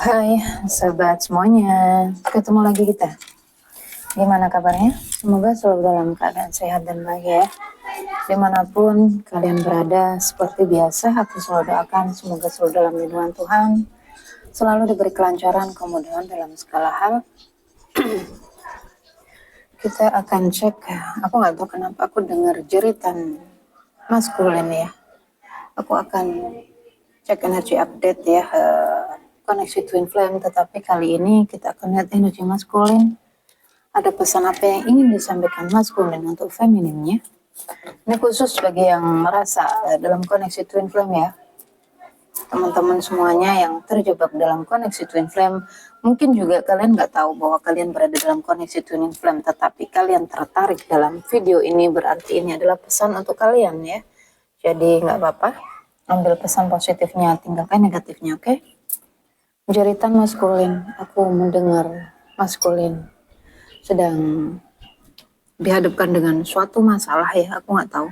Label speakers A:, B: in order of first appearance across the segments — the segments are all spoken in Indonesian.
A: Hai sahabat semuanya, ketemu lagi kita. Gimana kabarnya? Semoga selalu dalam keadaan sehat dan bahagia. Dimanapun kalian berada, seperti biasa aku selalu doakan semoga selalu dalam lindungan Tuhan, selalu diberi kelancaran, kemudahan dalam segala hal. Kita akan cek, aku nggak tahu kenapa aku dengar jeritan maskulin ya. Aku akan cek energi update ya, koneksi twin flame, tetapi kali ini kita akan lihat energi maskulin. Ada pesan apa yang ingin disampaikan maskulin untuk femininnya. Ini khusus bagi yang merasa dalam koneksi twin flame ya. Teman-teman semuanya yang terjebak dalam koneksi twin flame, mungkin juga kalian nggak tahu bahwa kalian berada dalam koneksi twin flame, tetapi kalian tertarik dalam video ini, berarti ini adalah pesan untuk kalian ya. Jadi nggak apa-apa, ambil pesan positifnya, tinggalkan negatifnya, oke? Jeritan maskulin, aku mendengar maskulin sedang dihadapkan dengan suatu masalah ya, aku nggak tahu.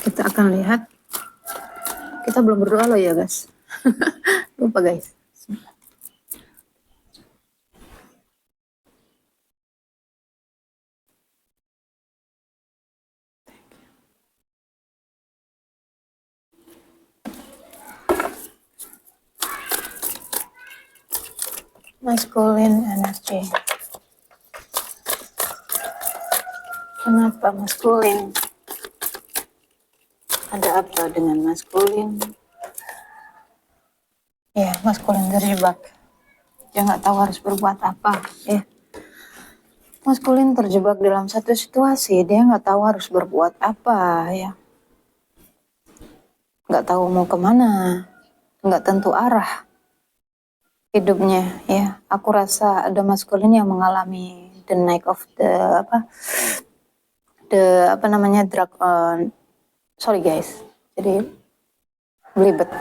A: Kita akan lihat. Kita belum berdoa loh ya guys. Lupa guys. Masculine energy. Kenapa masculine? Ada apa dengan masculine? Ya, masculine terjebak. Dia nggak tahu harus berbuat apa. Ya, masculine terjebak dalam satu situasi. Dia nggak tahu harus berbuat apa. Ya, nggak tahu mau kemana. Nggak tentu arah hidupnya. Ya, aku rasa ada masculine yang mengalami the night of the drug. Sorry guys. Jadi belibet.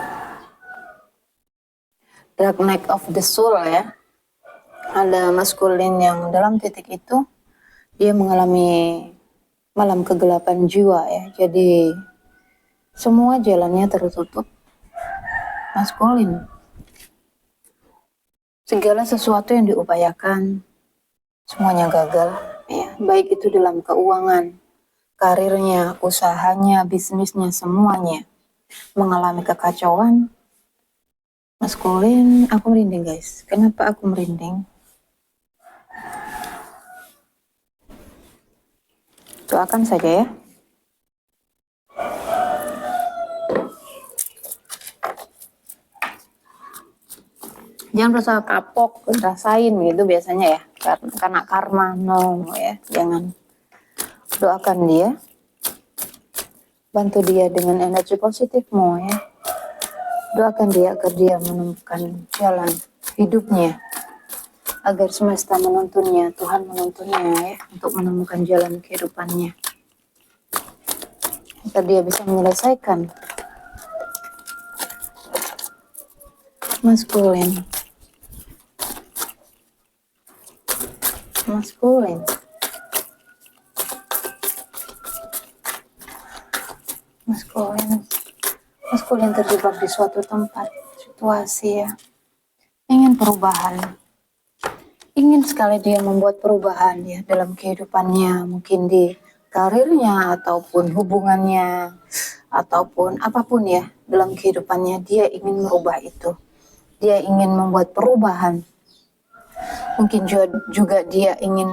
A: Dark night of the soul ya. Ada maskulin yang dalam titik itu dia mengalami malam kegelapan jiwa ya. Jadi semua jalannya tertutup. Maskulin. Segala sesuatu yang diupayakan semuanya gagal ya. Baik itu dalam keuangan, karirnya, usahanya, bisnisnya, semuanya mengalami kekacauan. Maskulin, aku merinding guys. Kenapa aku merinding? Doakan saja ya. Jangan rasa kapok, rasain gitu biasanya ya. Karena karma, no ya. Jangan. Doakan dia. Bantu dia dengan energi positifmu ya. Doakan dia agar dia menemukan jalan hidupnya. Agar semesta menuntunnya, Tuhan menuntunnya ya. Untuk menemukan jalan kehidupannya. Agar dia bisa menyelesaikan. Maskulin. Maskulin. Maskulin terjebak di suatu tempat, situasi ya. Ingin perubahan. Ingin sekali dia membuat perubahan ya dalam kehidupannya, mungkin di karirnya ataupun hubungannya ataupun apapun ya dalam kehidupannya, dia ingin merubah itu. Dia ingin membuat perubahan. Mungkin juga dia ingin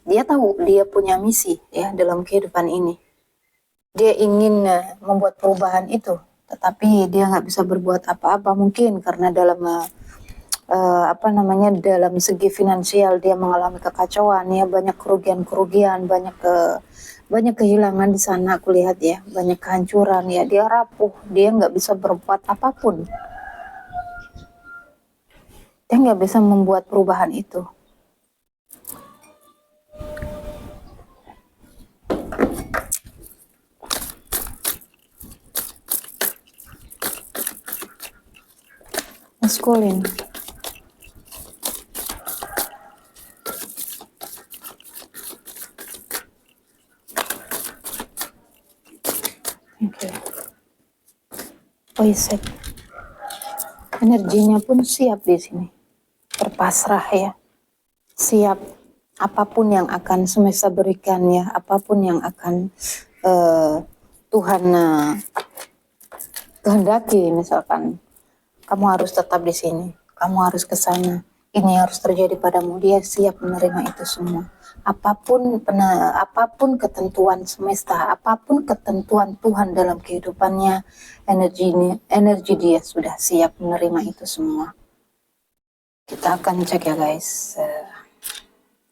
A: dia tahu dia punya misi ya dalam kehidupan ini. Dia ingin membuat perubahan itu, tetapi dia nggak bisa berbuat apa-apa mungkin karena dalam dalam segi finansial dia mengalami kekacauan ya, banyak kerugian, banyak kehilangan di sana aku lihat ya, banyak kehancuran ya, dia rapuh, dia nggak bisa berbuat apapun, dia nggak bisa membuat perubahan itu. Maskulin. Oke. Waisak. Energinya pun siap di sini. Berpasrah ya. Siap apapun yang akan semesta berikan ya, apapun yang akan Tuhan kehendaki, misalkan kamu harus tetap di sini, kamu harus ke sana, ini harus terjadi padamu, dia siap menerima itu semua. Apapun ketentuan semesta, apapun ketentuan Tuhan dalam kehidupannya, energi dia sudah siap menerima itu semua. Kita akan cek ya guys.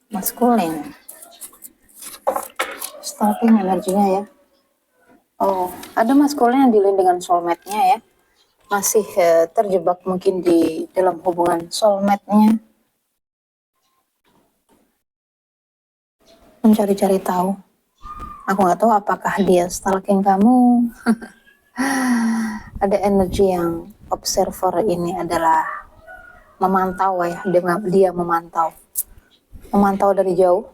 A: Maskulin, starting energinya ya. Oh, ada maskulin yang dilin dengan soulmate-nya ya. Masih terjebak mungkin di dalam hubungan soulmate-nya. Mencari-cari tahu. Aku nggak tahu apakah dia stalking kamu. Ada energi yang observer ini adalah memantau ya. Dia memantau. Memantau dari jauh.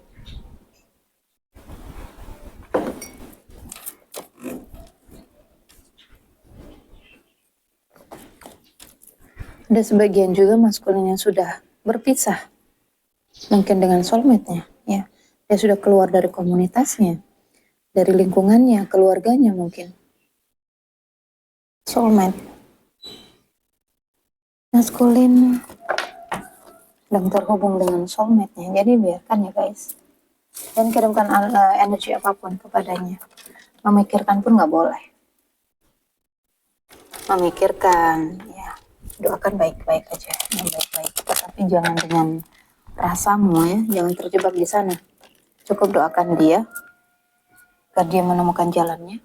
A: Ada sebagian juga maskulin yang sudah berpisah. Mungkin dengan soulmate-nya ya. Dia sudah keluar dari komunitasnya, dari lingkungannya, keluarganya mungkin. Soulmate. Maskulin sedang terhubung dengan soulmate-nya. Jadi biarkan ya guys. Dan kirimkan energi apapun kepadanya. Memikirkan pun nggak boleh. Memikirkan, ya doakan baik-baik aja, yang baik-baik. Tapi jangan dengan rasamu ya, jangan terjebak di sana. Cukup doakan dia, agar dia menemukan jalannya.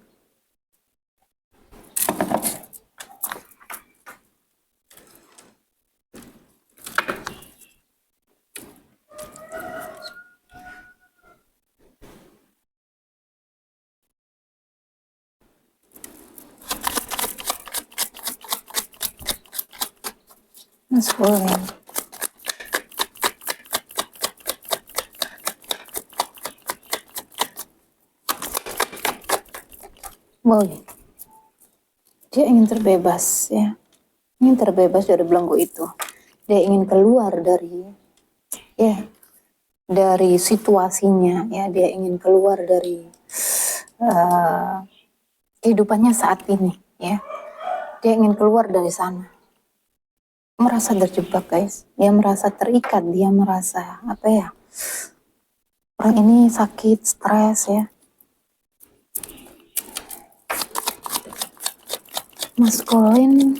A: Maskulin. Boy. Dia ingin terbebas ya. Ingin terbebas dari belenggu itu. Dia ingin keluar dari situasinya ya. Dia ingin keluar dari kehidupannya saat ini ya. Dia ingin keluar dari sana. Merasa terjebak guys. Dia merasa terikat. Dia merasa orang ini sakit, stres ya. Maskulin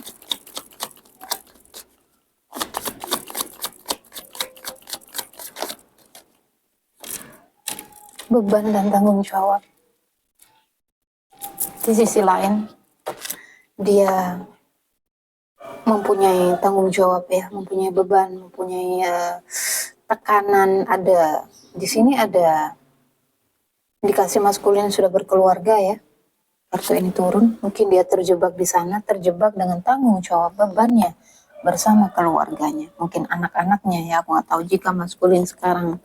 A: beban dan tanggung jawab. Di sisi lain, dia mempunyai tanggung jawab ya, mempunyai beban, mempunyai tekanan. Ada di sini ada indikasi maskulin sudah berkeluarga ya. Kartu ini turun, mungkin dia terjebak di sana, terjebak dengan tanggung jawab bebannya bersama keluarganya, mungkin anak-anaknya ya. Aku nggak tahu jika maskulin sekarang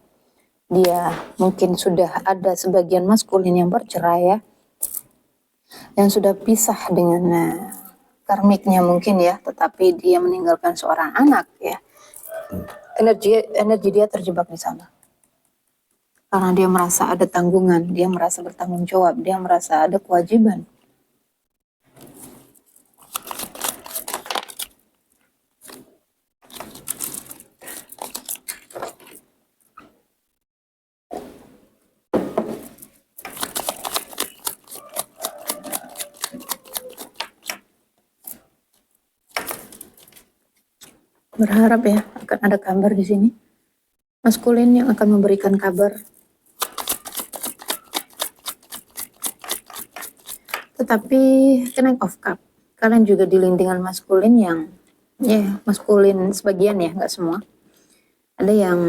A: dia mungkin sudah ada sebagian maskulin yang bercerai ya, yang sudah pisah dengan karmiknya mungkin ya, tetapi dia meninggalkan seorang anak ya. Energi dia terjebak di sana. Karena dia merasa ada tanggungan, dia merasa bertanggung jawab, dia merasa ada kewajiban. Berharap ya akan ada kabar di sini. Maskulin yang akan memberikan kabar. Tetapi Nine of Cup, kalian juga dealing dengan maskulin yang maskulin sebagian ya, nggak semua. Ada yang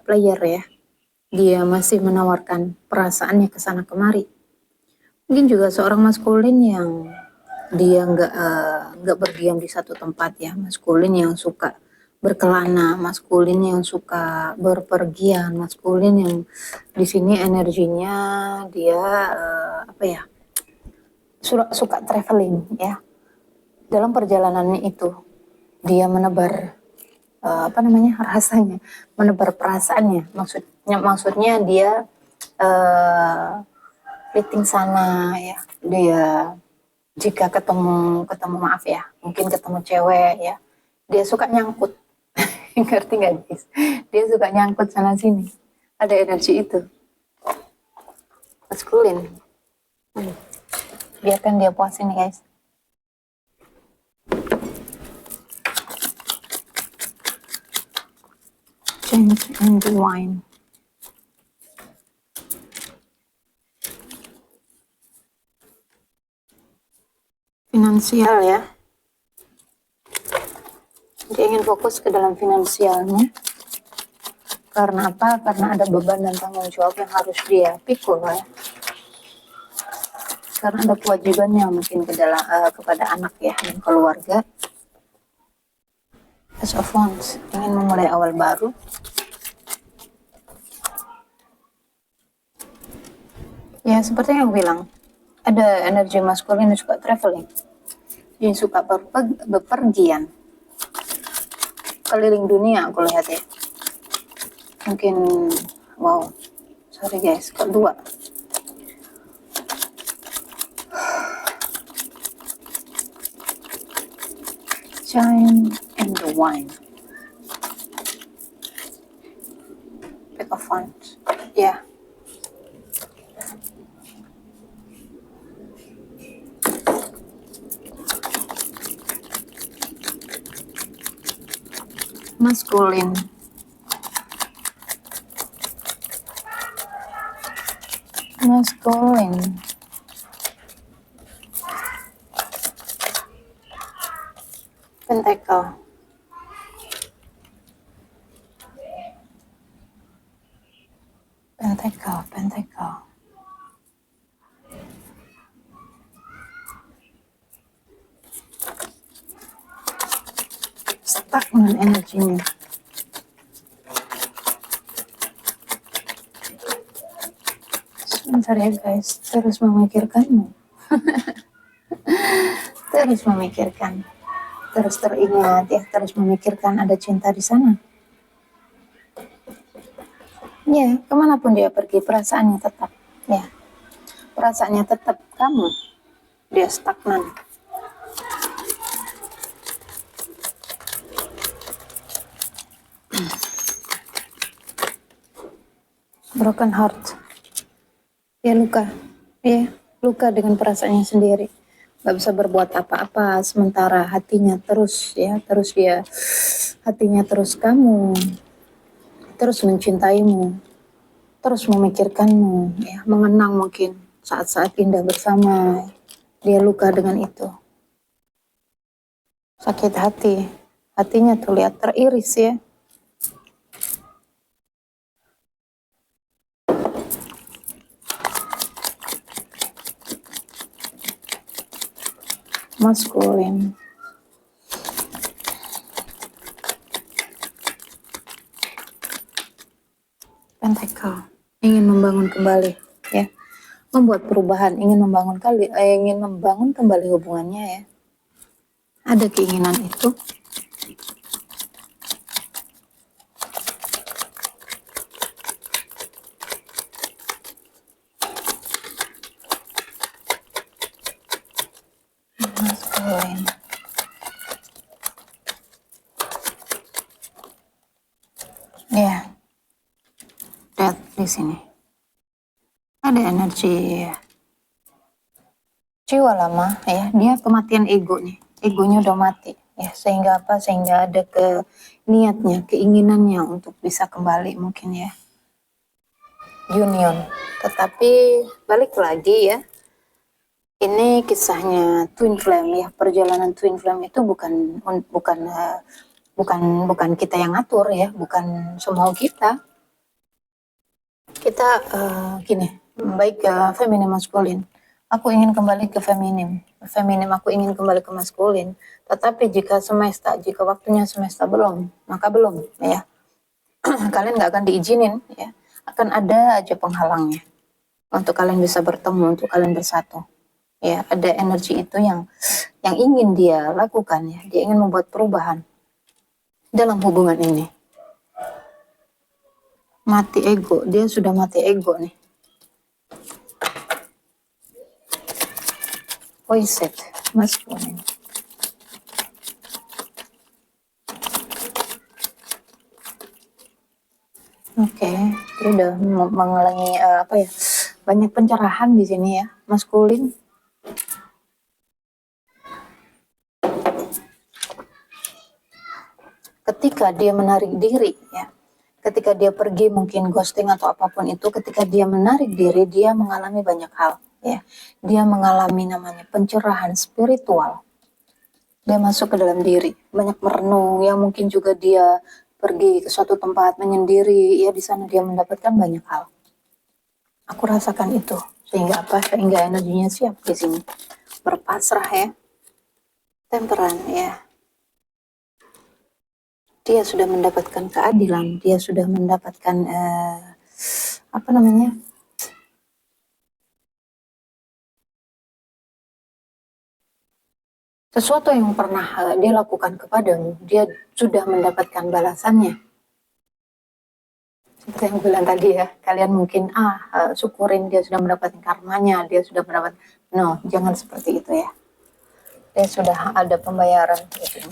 A: player ya, dia masih menawarkan perasaannya ke sana kemari. Mungkin juga seorang maskulin yang dia nggak berdiam di satu tempat ya, maskulin yang suka berkelana, maskulin yang suka berpergian, maskulin yang di sini energinya dia suka traveling ya. Dalam perjalanannya itu dia menebar rasanya, menebar perasaannya. Maksudnya dia fitting sana ya. Dia jika ketemu maaf ya, mungkin ketemu cewek ya, dia suka nyangkut. Ngerti nggak guys? Dia suka nyangkut sana sini. Ada energi itu. Maskulin. Biarkan dia puasin guys. Change in the wine. Finansial ya. Dia ingin fokus ke dalam finansialnya. Karena apa? Karena ada beban dan tanggung jawab yang harus dia pikul ya. Karena ada kewajibannya mungkin kepada anak ya dan keluarga. As of Wands, ingin memulai awal baru. Ya seperti yang aku bilang, ada energi maskulin yang suka traveling, yang suka bepergian, keliling dunia aku lihat ya. Mungkin, wow, sorry guys, kok dua. Shine and the wine. Pick a font, ya. Yeah. Maskulin. Maskulin. Pentacle. Pentacle. Stagnan energinya. Sebentar ya guys, terus memikirkanmu. Terus memikirkan. Terus teringat ya, terus memikirkan ada cinta di sana. Ya, kemanapun dia pergi, perasaannya tetap. Ya, perasaannya tetap kamu. Dia stagnan. Broken heart. Ya luka. Ya, luka dengan perasaannya sendiri. Gak bisa berbuat apa-apa, sementara hatinya terus ya, terus dia, hatinya terus kamu, terus mencintaimu, terus memikirkanmu, ya, mengenang mungkin saat-saat indah bersama. Dia luka dengan itu. Sakit hati, hatinya terlihat teriris ya. Maskulin. Pentacle, ingin membangun kembali ya, membuat perubahan, ingin membangun kembali hubungannya ya. Ada keinginan itu. Maskulin. Ya, lihat di sini. Ada energi jiwa lama ya, dia kematian ego nih, egonya udah mati ya, sehingga apa? Sehingga ada niatnya, keinginannya untuk bisa kembali mungkin ya, union. Tetapi balik lagi ya, ini kisahnya twin flame ya, perjalanan twin flame itu bukan kita yang ngatur ya, bukan semau kita. Kita gini, baik feminim maskulin. Aku ingin kembali ke feminim, aku ingin kembali ke maskulin. Tetapi jika waktunya semesta belum, maka belum ya. Kalian nggak akan diizinin ya. Akan ada aja penghalangnya untuk kalian bisa bertemu, untuk kalian bersatu. Ya, ada energi itu yang ingin dia lakukan ya. Dia ingin membuat perubahan dalam hubungan ini. Mati ego, dia sudah mati ego nih. Poised, masculine. Oke, dia udah mengalami apa ya? Banyak pencerahan di sini ya, maskulin. Ketika dia menarik diri ya, ketika dia pergi mungkin ghosting atau apapun itu, ketika dia menarik diri, dia mengalami banyak hal ya. Dia mengalami namanya pencerahan spiritual. Dia masuk ke dalam diri, banyak merenung ya, mungkin juga dia pergi ke suatu tempat menyendiri ya, di sana dia mendapatkan banyak hal. Aku rasakan itu, sehingga apa? Sehingga energinya siap di sini. Berpasrah ya. Temperan ya. Dia sudah mendapatkan keadilan, dia sudah mendapatkan apa namanya? Sesuatu yang pernah dia lakukan kepadamu, dia sudah mendapatkan balasannya. Seperti yang bilang tadi ya, kalian mungkin syukurin dia sudah mendapatkan karmanya, dia sudah mendapat. No, jangan seperti itu ya. Dia sudah ada pembayaran gitu.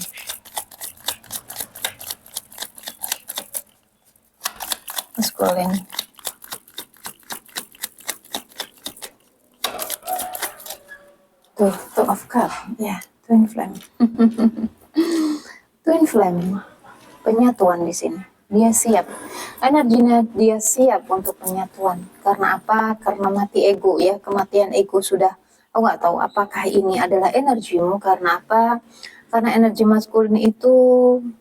A: Maskulin. Two of cup, ya, twin flame. Twin flame, penyatuan di sini. Dia siap, energinya dia siap untuk penyatuan. Karena apa? Karena mati ego ya, kematian ego sudah. Aku nggak tahu apakah ini adalah energimu. Karena apa? Karena energi maskulin itu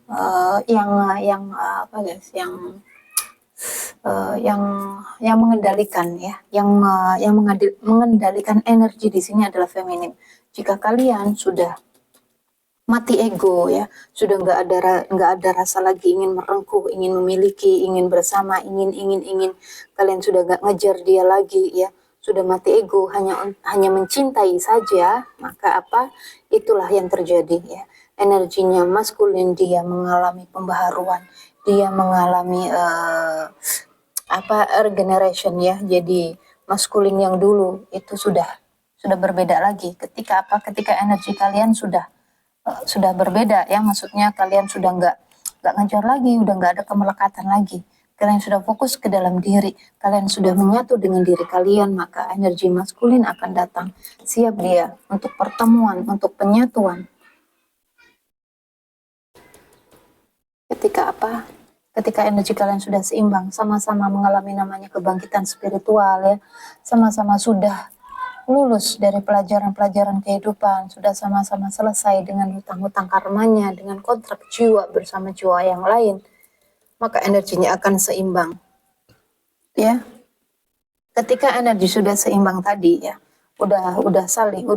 A: apa guys? Yang mengendalikan ya, yang mengendalikan energi di sini adalah feminin. Jika kalian sudah mati ego ya, sudah nggak ada rasa lagi ingin merengkuh, ingin memiliki, ingin bersama, ingin, kalian sudah nggak ngejar dia lagi ya, sudah mati ego, hanya mencintai saja, maka apa? Itulah yang terjadi ya. Energinya maskulin, dia mengalami pembaharuan, dia mengalami regeneration ya. Jadi maskulin yang dulu itu sudah berbeda lagi. Ketika energi kalian sudah berbeda ya, maksudnya kalian sudah nggak ngejar lagi, udah nggak ada kemelekatan lagi, kalian sudah fokus ke dalam diri, kalian sudah menyatu dengan diri kalian, maka energi maskulin akan datang, siap dia untuk pertemuan, untuk penyatuan. Ketika energi kalian sudah seimbang, sama-sama mengalami namanya kebangkitan spiritual ya, sama-sama sudah lulus dari pelajaran-pelajaran kehidupan, sudah sama-sama selesai dengan hutang-hutang karmanya, dengan kontrak jiwa bersama jiwa yang lain, maka energinya akan seimbang. Ya. Ketika energi sudah seimbang tadi ya, udah saling,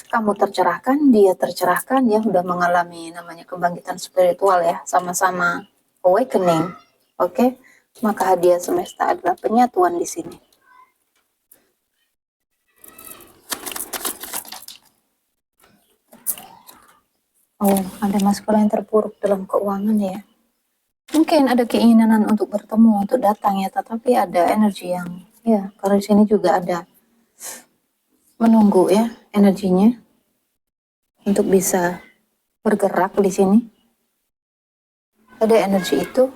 A: kamu tercerahkan, dia tercerahkan ya, udah mengalami namanya kebangkitan spiritual ya, sama-sama awakening. Oke? Maka hadiah semesta adalah penyatuan di sini. Oh, ada maskulin yang terpuruk dalam keuangan ya. Mungkin ada keinginan untuk bertemu, untuk datang ya, tetapi ada energi yang ya, kalau di sini juga ada menunggu ya energinya untuk bisa bergerak di sini. Ada energi itu.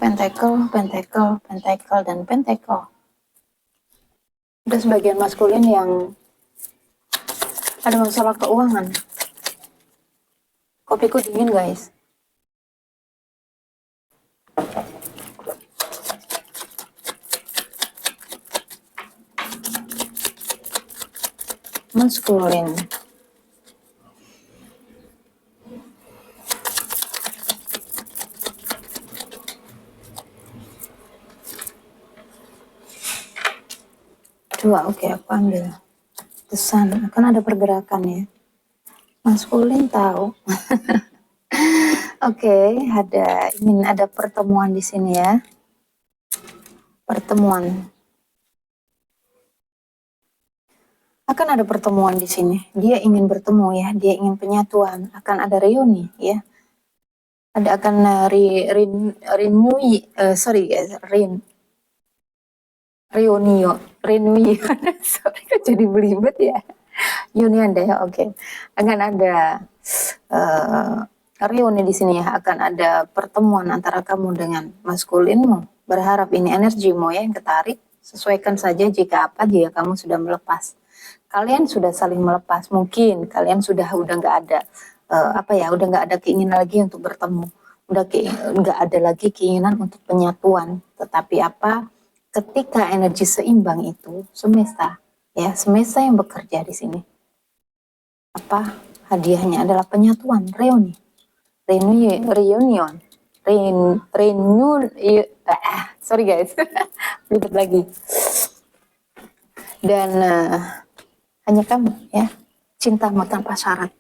A: Pentacle, pentacle, pentacle, dan pentacle. Ada sebagian maskulin yang ada masalah keuangan. Kopiku dingin guys. Maskulin. Dua, oke, aku ambil. The Sun, akan ada pergerakan ya. Maskulin tahu. Oke, ada pertemuan di sini ya. Pertemuan. Akan ada pertemuan di sini. Dia ingin bertemu ya, dia ingin penyatuan. Akan ada reuni ya. Ada akan sorry guys, reunion. Sorry kok jadi belibet ya. Union deh, oke. Akan ada uh, reuni di sini ya, akan ada pertemuan antara kamu dengan maskulinmu. Berharap ini energimu ya yang ketarik. Sesuaikan saja jika kamu sudah melepas. Kalian sudah saling melepas. Mungkin kalian udah nggak ada udah nggak ada keinginan lagi untuk bertemu. Nggak ada lagi keinginan untuk penyatuan. Tetapi ketika energi seimbang itu semesta semesta yang bekerja di sini. Hadiahnya adalah penyatuan, reunion, sorry guys, ribet lagi. Dan hanya kamu ya, cintamu tanpa syarat.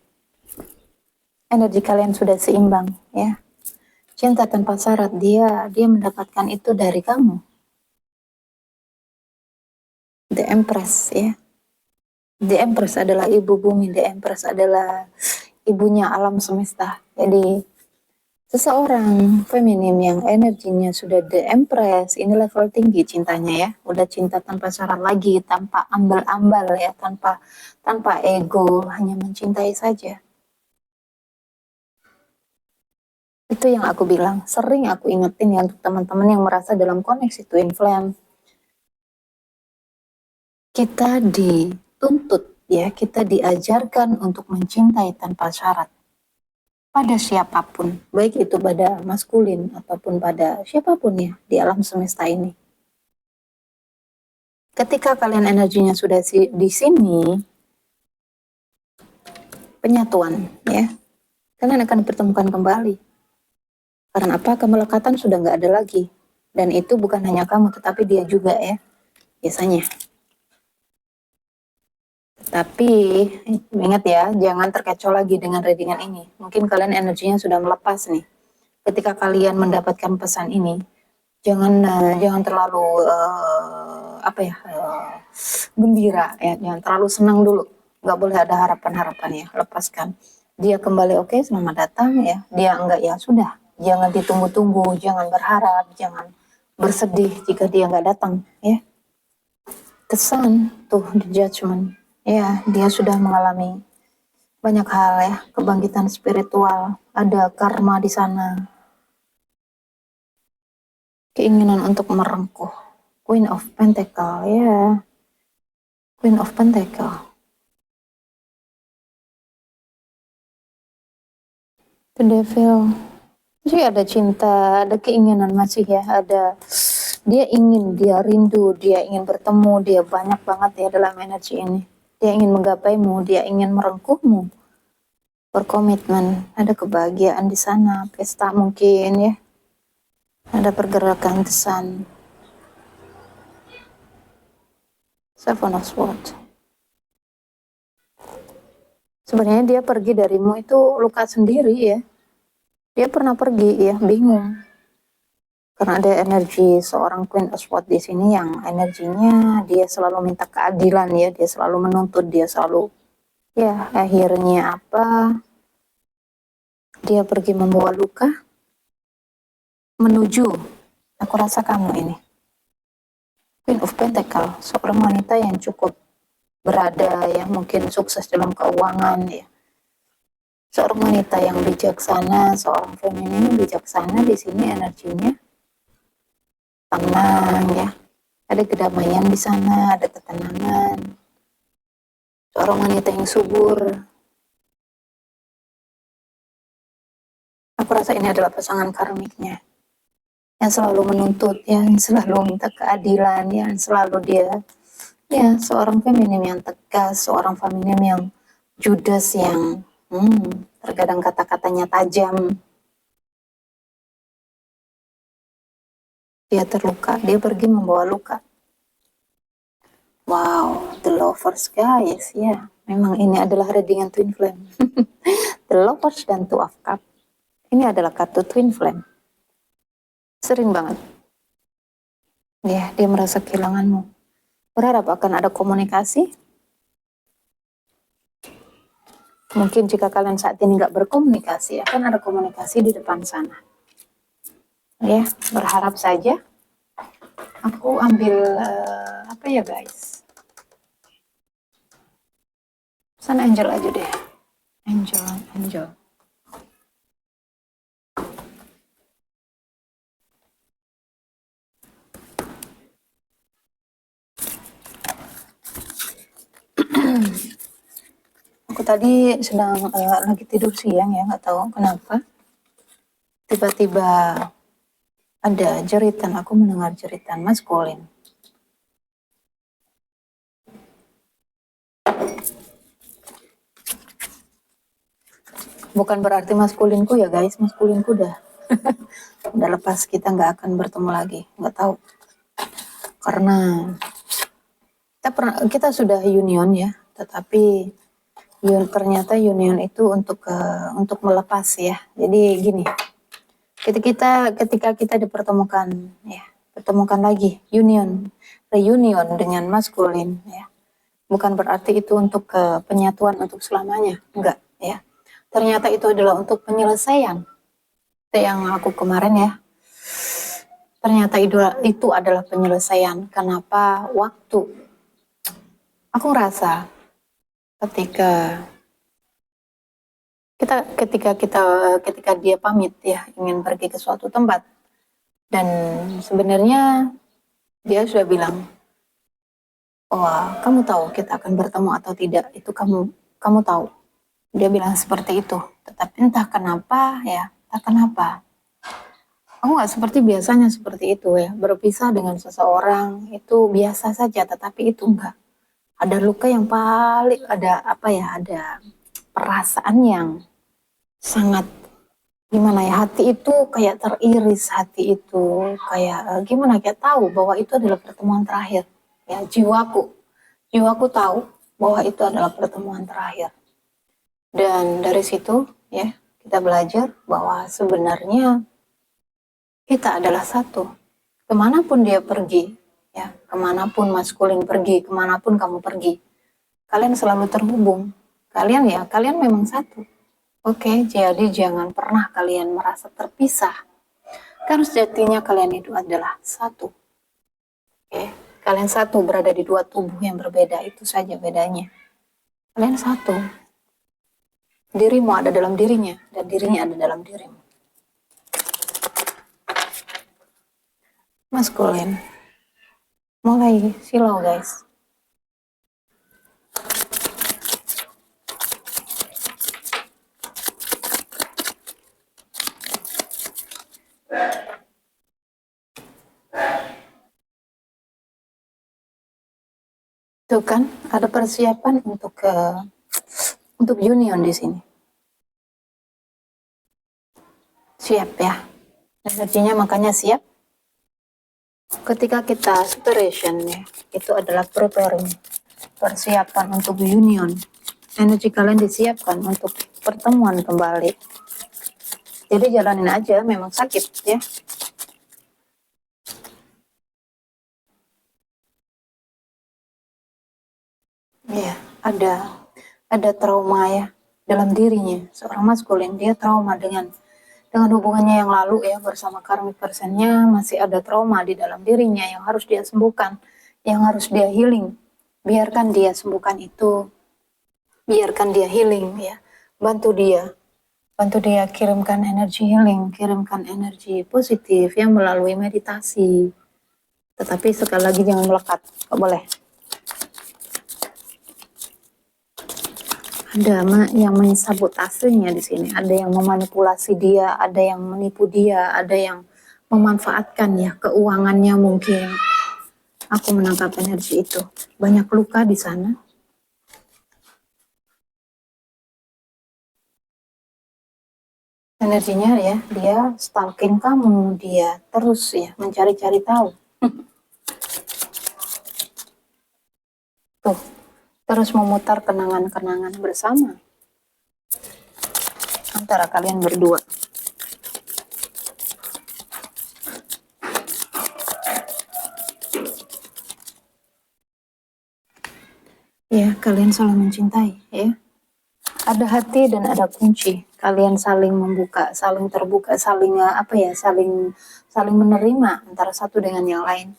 A: Energi kalian sudah seimbang ya. Cinta tanpa syarat, dia mendapatkan itu dari kamu. The Empress ya. The Empress adalah ibu bumi, The Empress adalah ibunya alam semesta. Jadi seseorang feminim yang energinya sudah The Empress, ini level tinggi cintanya ya. Udah cinta tanpa syarat lagi, tanpa ambal-ambal ya, tanpa ego, hanya mencintai saja. Itu yang aku bilang, sering aku ingetin ya untuk teman-teman yang merasa dalam koneksi twin flame. Kita dituntut ya, kita diajarkan untuk mencintai tanpa syarat. Pada siapapun, baik itu pada maskulin ataupun pada siapapun ya di alam semesta ini. Ketika kalian energinya sudah di sini, penyatuan ya, kalian akan dipertemukan kembali. Karena kemelekatan sudah nggak ada lagi. Dan itu bukan hanya kamu, tetapi dia juga ya, biasanya. Tapi ingat ya, jangan terkecoh lagi dengan readingan ini. Mungkin kalian energinya sudah melepas nih. Ketika kalian mendapatkan pesan ini, jangan terlalu gembira ya, jangan terlalu senang dulu. Nggak boleh ada harapan-harapan ya, lepaskan. Dia kembali oke, selamat datang ya. Dia enggak ya sudah, jangan ditunggu-tunggu, jangan berharap, jangan bersedih jika dia nggak datang ya. Kesan tuh the judgment ya, dia sudah mengalami banyak hal ya, kebangkitan spiritual, ada karma di sana, keinginan untuk merengkuh. Queen of Pentacle ya, Queen of Pentacle. The Devil. Jadi ada cinta, ada keinginan masih ya, dia rindu, dia ingin bertemu, dia banyak banget ya dalam energi ini. Dia ingin menggapaimu, dia ingin merengkuhmu. Berkomitmen, ada kebahagiaan di sana, pesta mungkin ya. Ada pergerakan kesan. Seven of Swords. Sebenarnya dia pergi darimu itu luka sendiri ya. Dia pernah pergi ya, bingung. Karena ada energi seorang Queen of Swords di sini yang energinya dia selalu minta keadilan ya, dia selalu menuntut, dia selalu ya akhirnya dia pergi membawa luka menuju, aku rasa kamu ini Queen of Pentacle, seorang wanita yang cukup berada ya, mungkin sukses dalam keuangan ya, seorang wanita yang bijaksana, seorang feminin bijaksana di sini energinya tenang ya, ada kedamaian di sana, ada ketenangan, seorang wanita yang subur. Aku rasa ini adalah pasangan karmiknya yang selalu menuntut, yang selalu minta keadilan, yang selalu dia ya seorang feminim yang tegas, seorang feminim yang judes, yang terkadang kata-katanya tajam. Dia terluka, dia pergi membawa luka. Wow, the lovers guys ya, memang ini adalah readingan twin flame. The lovers dan two of cup, ini adalah kartu twin flame. Sering banget ya, dia merasa kehilanganmu, berharap akan ada komunikasi Mungkin jika kalian saat ini nggak berkomunikasi, akan ada komunikasi di depan sana. Ya, berharap saja. Aku ambil apa ya guys? Sana angel aja deh. Angel. Aku tadi sedang lagi tidur siang ya, nggak tahu kenapa. Tiba-tiba ada jeritan, aku mendengar jeritan maskulin. Bukan berarti maskulinku ya guys, maskulinku udah udah lepas, kita nggak akan bertemu lagi, nggak tahu. Karena kita sudah union ya, tetapi ternyata union itu untuk melepas ya. Jadi gini, ketika kita dipertemukan ya, pertemukan lagi reunion dengan maskulin ya, bukan berarti itu untuk penyatuan untuk selamanya, enggak ya. Ternyata itu adalah untuk penyelesaian. Itu yang aku kemarin ya, ternyata itu adalah penyelesaian. Kenapa waktu aku rasa ketika ketika dia pamit ya, ingin pergi ke suatu tempat, dan sebenarnya dia sudah bilang, oh kamu tahu kita akan bertemu atau tidak, itu kamu tahu. Dia bilang seperti itu. Tetapi entah kenapa ya, entah kenapa aku nggak seperti biasanya seperti itu ya, berpisah dengan seseorang itu biasa saja, tetapi itu enggak. Ada luka yang paling, ada apa ya, ada perasaan yang sangat gimana ya, hati itu kayak teriris, hati itu kayak gimana, kayak tahu bahwa itu adalah pertemuan terakhir ya. Jiwaku tahu bahwa itu adalah pertemuan terakhir, dan dari situ ya kita belajar bahwa sebenarnya kita adalah satu. Kemanapun dia pergi ya, kemanapun maskulin pergi, kemanapun kamu pergi, kalian selalu terhubung. Kalian memang satu. Oke, jadi jangan pernah kalian merasa terpisah. Karena sejatinya kalian itu adalah satu. Oke, kalian satu berada di dua tubuh yang berbeda, itu saja bedanya. Kalian satu. Dirimu ada dalam dirinya, dan dirinya ada dalam dirimu. Maskulin. Mulai silau guys. Itu kan ada persiapan untuk union di sini. Siap ya. Energinya makanya siap. Ketika kita separation ya, itu adalah preparing, persiapan untuk union. Energi kalian disiapkan untuk pertemuan kembali. Jadi jalanin aja, memang sakit ya. Ya, ada trauma ya dalam dirinya. Seorang maskulin dia trauma dengan hubungannya yang lalu ya, bersama karmic personnya, masih ada trauma di dalam dirinya yang harus dia sembuhkan, yang harus dia healing. Biarkan dia sembuhkan itu, biarkan dia healing ya, bantu dia, kirimkan energi healing, kirimkan energi positif yang melalui meditasi. Tetapi sekali lagi jangan melekat, gak boleh. Ada yang mensabotasinya di sini, ada yang memanipulasi dia, ada yang menipu dia, ada yang memanfaatkan ya keuangannya mungkin. Aku menangkap energi itu, banyak luka di sana. Energinya ya, dia stalking kamu, dia terus ya mencari-cari tahu. Tuh, terus memutar kenangan-kenangan bersama antara kalian berdua. Ya, kalian saling mencintai ya. Ada hati dan ada kunci. Kalian saling membuka, saling terbuka, saling saling menerima antara satu dengan yang lain.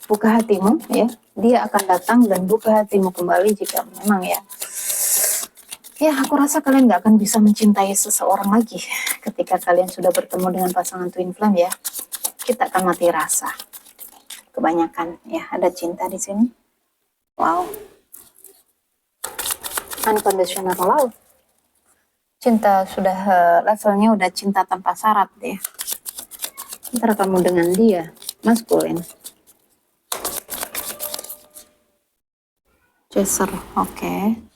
A: Buka hatimu, ya. Dia akan datang dan buka hatimu kembali jika memang ya, aku rasa kalian gak akan bisa mencintai seseorang lagi ketika kalian sudah bertemu dengan pasangan twin flame, ya. Kita akan mati rasa. Kebanyakan, ya, ada cinta di sini. Wow. Unconditional love. Cinta sudah levelnya udah cinta tanpa syarat, ya. Antara kamu dengan dia, maskulin. Chaser, oke.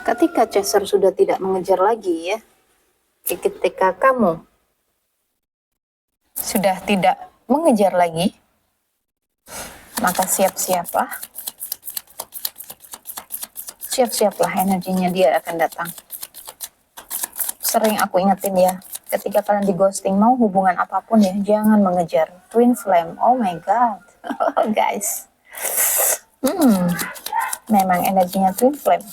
A: Ketika chaser sudah tidak mengejar lagi, ya, ketika kamu sudah tidak mengejar lagi, maka siap-siaplah. Siap-siaplah, energinya dia akan datang. Sering aku ingetin, ya, ketika kalian di ghosting, mau hubungan apapun, ya, jangan mengejar twin flame. Oh my god. Guys, memang energinya twin flame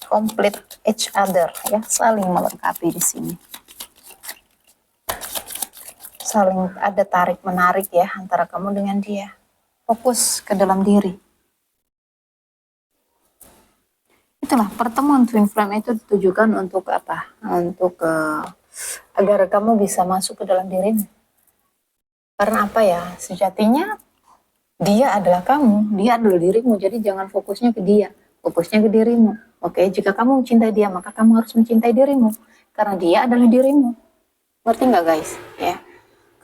A: complete each other, ya, saling melengkapi di sini. Saling ada tarik menarik, ya, antara kamu dengan dia. Fokus ke dalam diri. Itulah pertemuan twin flame itu ditujukan untuk apa? Untuk agar kamu bisa masuk ke dalam dirimu. Karena apa, ya? Sejatinya dia adalah kamu, dia adalah dirimu. Jadi jangan fokusnya ke dia, fokusnya ke dirimu. Oke, jika kamu mencintai dia, maka kamu harus mencintai dirimu. Karena dia adalah dirimu. Ngerti nggak, guys? Ya.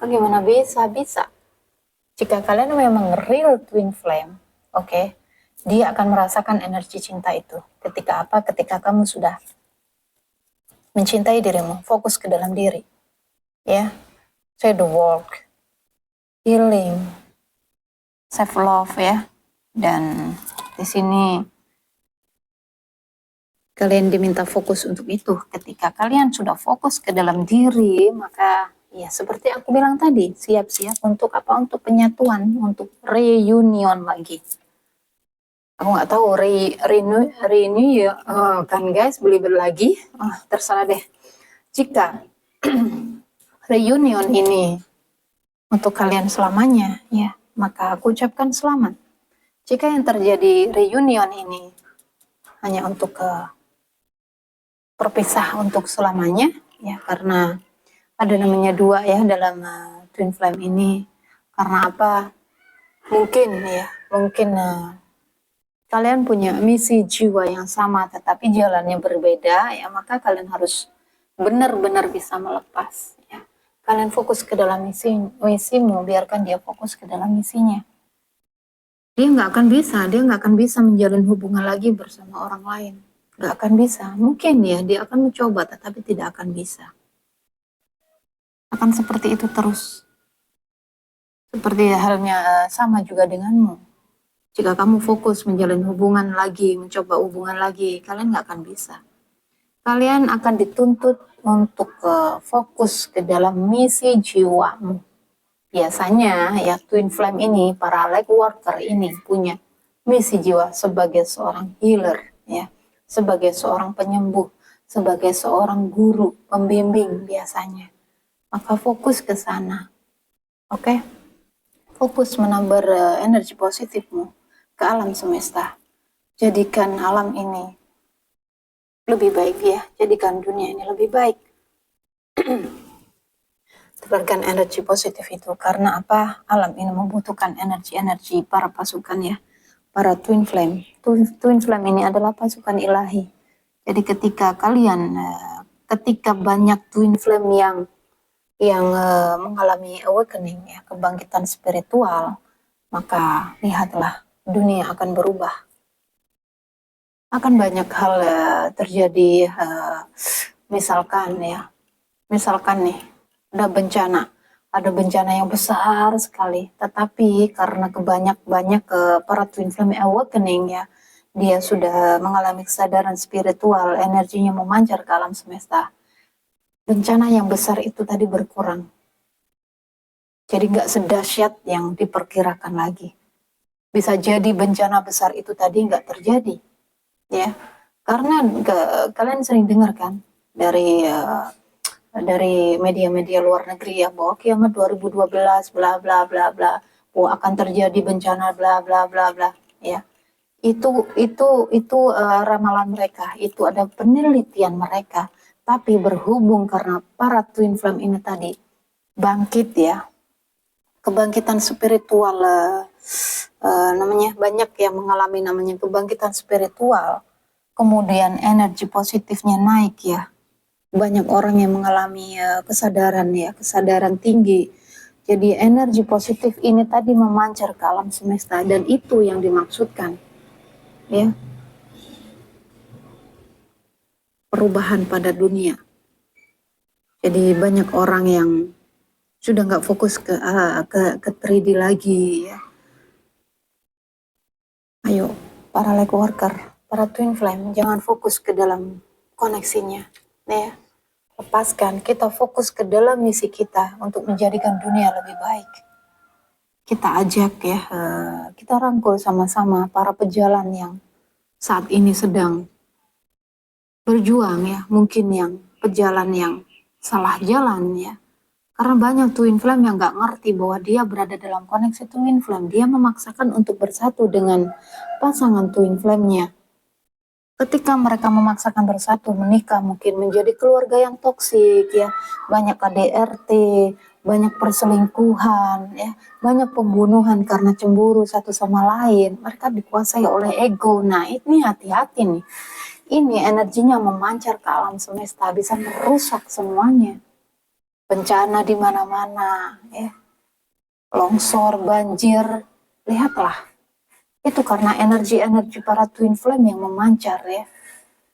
A: Bagaimana bisa? Bisa. Jika kalian memang real twin flame, oke, dia akan merasakan energi cinta itu. Ketika apa? Ketika kamu sudah mencintai dirimu, fokus ke dalam diri. Ya. Say the work. Healing. Self love, ya. Dan di sini kalian diminta fokus untuk itu. Ketika kalian sudah fokus ke dalam diri, maka ya seperti aku bilang tadi, siap-siap untuk apa? Untuk penyatuan, untuk reunion lagi. Aku nggak tahu renew ya, kan guys, beli lagi, terserah deh. Jika reunion ini untuk kalian selamanya, ya, maka aku ucapkan selamat. Jika yang terjadi reunion ini hanya untuk perpisah untuk selamanya, ya, karena ada namanya dua, ya, dalam twin flame ini. Karena apa? Mungkin kalian punya misi jiwa yang sama tetapi jalannya berbeda, ya, maka kalian harus benar-benar bisa melepas, ya. Kalian fokus ke dalam misimu, biarkan dia fokus ke dalam misinya. Dia nggak akan bisa menjalin hubungan lagi bersama orang lain. Nggak akan bisa. Mungkin ya, dia akan mencoba tetapi tidak akan bisa. Akan seperti itu terus. Seperti halnya sama juga denganmu. Jika kamu fokus menjalin hubungan lagi, mencoba hubungan lagi, kalian nggak akan bisa. Kalian akan dituntut untuk fokus ke dalam misi jiwamu. Biasanya, ya, twin flame ini, para light worker ini punya misi jiwa sebagai seorang healer, ya, sebagai seorang penyembuh, sebagai seorang guru, pembimbing biasanya. Maka fokus ke sana, oke? Fokus menambah energi positifmu ke alam semesta. Jadikan alam ini lebih baik, ya. Jadikan dunia ini lebih baik. Tebarkan energi positif itu. Karena apa? Alam ini membutuhkan energi-energi para pasukan, ya. Para twin flame. Twin flame ini adalah pasukan ilahi. Jadi ketika ketika banyak twin flame yang mengalami awakening, ya, kebangkitan spiritual, maka lihatlah, dunia akan berubah. Akan banyak hal terjadi, misalkan nih, ada bencana yang besar sekali, tetapi karena banyak para twin flame awakening, ya, dia sudah mengalami kesadaran spiritual, energinya memancar ke alam semesta. Bencana yang besar itu tadi berkurang. Jadi nggak sedahsyat yang diperkirakan lagi. Bisa jadi bencana besar itu tadi nggak terjadi, ya. Karena kalian sering dengar kan dari media-media luar negeri ya bahwa kiamat 2012 bla bla bla bla, bahwa akan terjadi bencana bla bla bla bla, ya. Itu ramalan mereka, itu ada penelitian mereka, tapi berhubung karena para twin flame ini tadi bangkit ya, kebangkitan spiritual, namanya banyak yang mengalami namanya kebangkitan spiritual, kemudian energi positifnya naik ya, banyak orang yang mengalami kesadaran ya, kesadaran tinggi. Jadi energi positif ini tadi memancar ke alam semesta, dan itu yang dimaksudkan ya, perubahan pada dunia. Jadi banyak orang yang sudah nggak fokus ke 3D lagi ya. Ayo para light worker, para twin flame, jangan fokus ke dalam koneksinya ya. Lepaskan, kita fokus ke dalam misi kita untuk menjadikan dunia lebih baik. Kita ajak ya, kita rangkul sama-sama para pejalan yang saat ini sedang berjuang ya, mungkin yang pejalan yang salah jalan ya. Karena banyak twin flame yang nggak ngerti bahwa dia berada dalam koneksi twin flame. Dia memaksakan untuk bersatu dengan pasangan twin flame-nya. Ketika mereka memaksakan bersatu, menikah, mungkin menjadi keluarga yang toksik ya. Banyak KDRT, banyak perselingkuhan ya, banyak pembunuhan karena cemburu satu sama lain. Mereka dikuasai oleh ego. Nah, ini hati-hati nih. Ini energinya memancar ke alam semesta, bisa merusak semuanya. Bencana di mana-mana ya. Longsor, banjir, lihatlah. Itu karena energi-energi para twin flame yang memancar ya.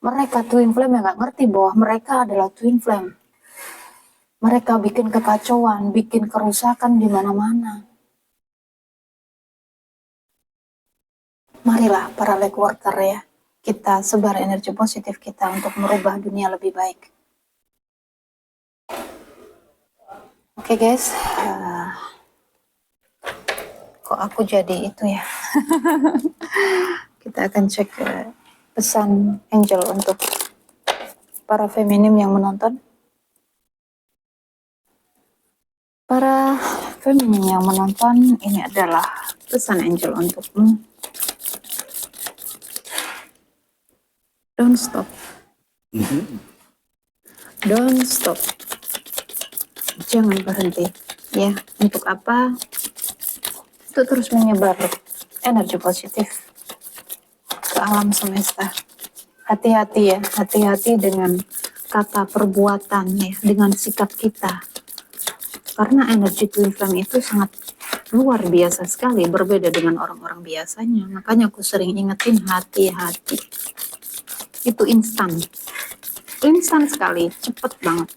A: Mereka twin flame yang gak ngerti bahwa mereka adalah twin flame. Mereka bikin kekacauan, bikin kerusakan di mana-mana. Marilah para light worker ya, kita sebar energi positif kita untuk merubah dunia lebih baik. Oke guys, kok aku jadi itu ya. Kita akan cek pesan angel untuk para feminim yang menonton. Para feminim yang menonton, ini adalah pesan angel untukmu. Don't stop. Don't stop. Jangan berhenti. Ya, untuk apa? Untuk terus menyebar energi positif ke alam semesta. Hati-hati ya, hati-hati dengan kata perbuatan ya, dengan sikap kita. Karena energi twin flame itu sangat luar biasa sekali, berbeda dengan orang-orang biasanya. Makanya aku sering ingetin hati-hati. Itu instan. Instan sekali, cepet banget.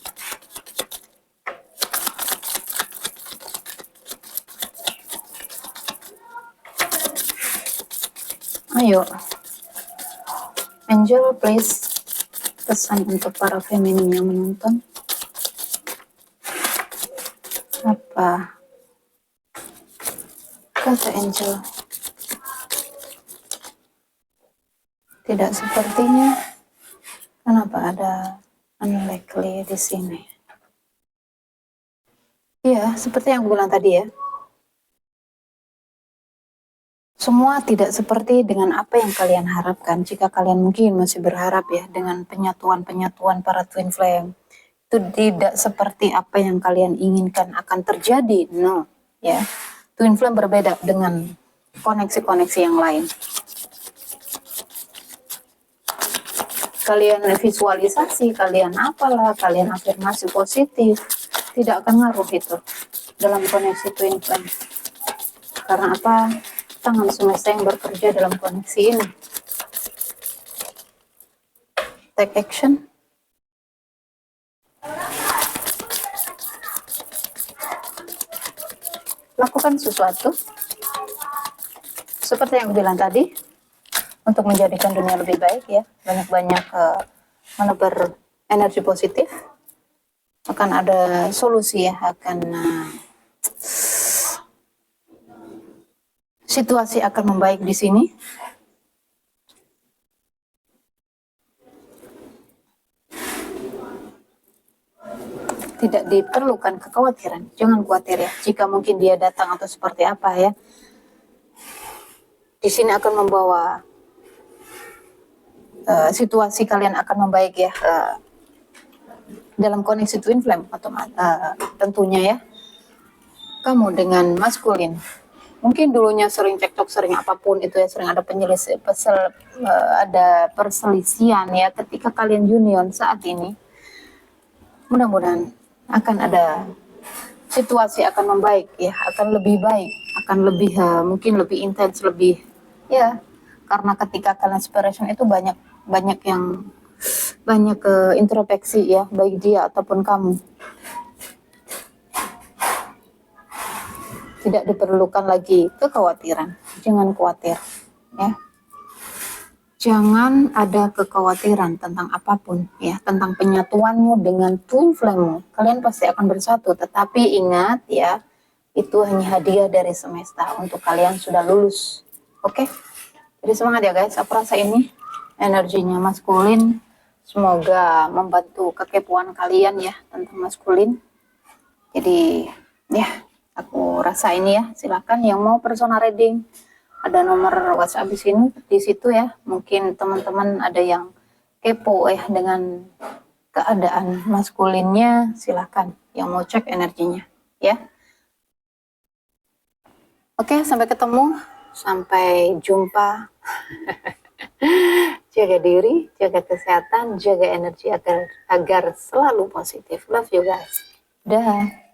A: Ayo, angel please, pesan untuk para feminim yang menonton. Apa kata angel? Tidak sepertinya. Kenapa ada unlikely di sini? Iya, seperti yang aku bilang tadi ya. Semua tidak seperti dengan apa yang kalian harapkan. Jika kalian mungkin masih berharap ya dengan penyatuan-penyatuan para twin flame, itu tidak seperti apa yang kalian inginkan akan terjadi. No, ya. Twin flame berbeda dengan koneksi-koneksi yang lain. Kalian visualisasi, kalian apalah, kalian afirmasi positif, tidak akan ngaruh itu dalam koneksi twin flame. Karena apa? Tangan semesta yang bekerja dalam koneksi ini. Take action. Lakukan sesuatu seperti yang aku bilang tadi, untuk menjadikan dunia lebih baik ya. Banyak-banyak menebar energi positif, akan ada solusi ya, akan situasi akan membaik di sini. Tidak diperlukan kekhawatiran, jangan khawatir ya. Jika mungkin dia datang atau seperti apa ya, di sini akan membawa situasi kalian akan membaik ya, dalam koneksi twin flame atau tentunya ya. Kamu dengan maskulin mungkin dulunya sering cekcok, sering apapun itu ya, sering ada ada perselisihan ya. Ketika kalian union saat ini, mudah-mudahan akan ada situasi akan membaik ya, akan lebih baik, akan lebih mungkin lebih intens, lebih ya, karena ketika kalian separation itu banyak yang introspeksi ya, baik dia ataupun kamu. Tidak diperlukan lagi kekhawatiran, jangan khawatir ya. Jangan ada kekhawatiran tentang apapun ya, tentang penyatuanmu dengan twin flame. Kalian pasti akan bersatu, tetapi ingat ya, itu hanya hadiah dari semesta untuk kalian sudah lulus. Oke? Jadi semangat ya guys, aku rasa ini energinya maskulin semoga membantu kekepoan kalian ya tentang maskulin. Jadi ya, aku rasa ini ya, silakan yang mau personal reading, ada nomor WhatsApp di situ ya. Mungkin teman-teman ada yang kepo ya dengan keadaan maskulinnya, silakan yang mau cek energinya ya. Oke, sampai ketemu, sampai jumpa. Jaga diri, jaga kesehatan, jaga energi agar selalu positif. Love you guys. Dah.